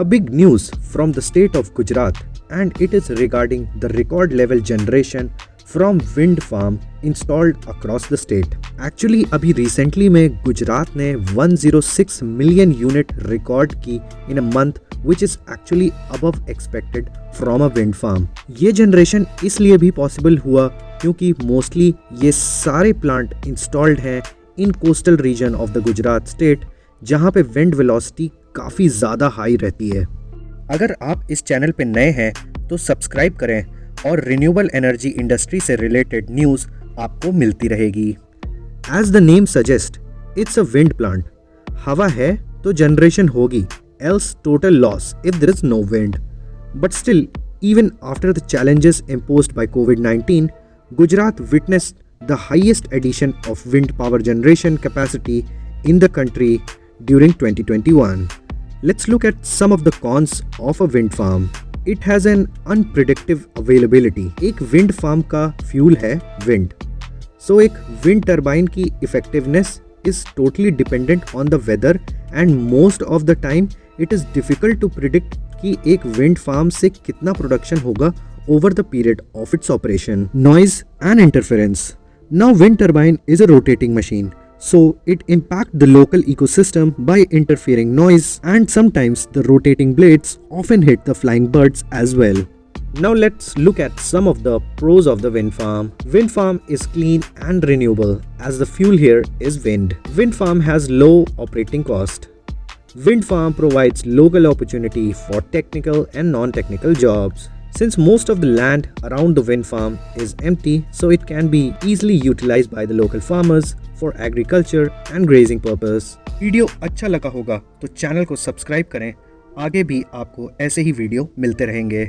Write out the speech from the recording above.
A big news from the state of Gujarat, and it is regarding the record level generation from wind farm installed across the state. Actually अभी recently में गुजरात ने 106 million unit record की in a month, which is actually above expected from a wind farm. ये generation इसलिए भी possible हुआ क्योंकि mostly ये सारे plant installed हैं in coastal region of the Gujarat state, जहाँ पे wind velocity काफ़ी ज़्यादा हाई रहती है। अगर आप इस चैनल पे नए हैं तो सब्सक्राइब करें और रिन्यूएबल एनर्जी इंडस्ट्री से रिलेटेड न्यूज़ आपको मिलती रहेगी। As the name suggest, it's a wind plant. हवा है तो जनरेशन होगी, else total loss if there is no wind. But still, even after the challenges imposed by COVID-19, Gujarat witnessed the highest addition of wind power generation capacity in the country during 2021. Let's look at some of the cons of a wind farm. It has an unpredictable availability. एक wind farm का fuel है wind. So एक wind turbine की effectiveness is totally dependent on the weather, and most of the time it is difficult to predict कि एक wind farm से कितना production होगा over the period of its operation. Noise and interference. Now wind turbine is a rotating machine, so it impacts the local ecosystem by interfering noise, and sometimes the rotating blades often hit the flying birds as well. Now let's look at some of the pros of the wind farm. Wind farm is clean and renewable as the fuel here is wind. Wind farm has low operating cost. Wind farm provides local opportunity for technical and non-technical jobs. Since most of the land around the wind farm is empty, so it can be easily utilized by the local farmers for agriculture and grazing purpose. Video अच्छा लगा होगा तो channel को subscribe करें, आगे भी आपको ऐसे ही वीडियो मिलते रहेंगे।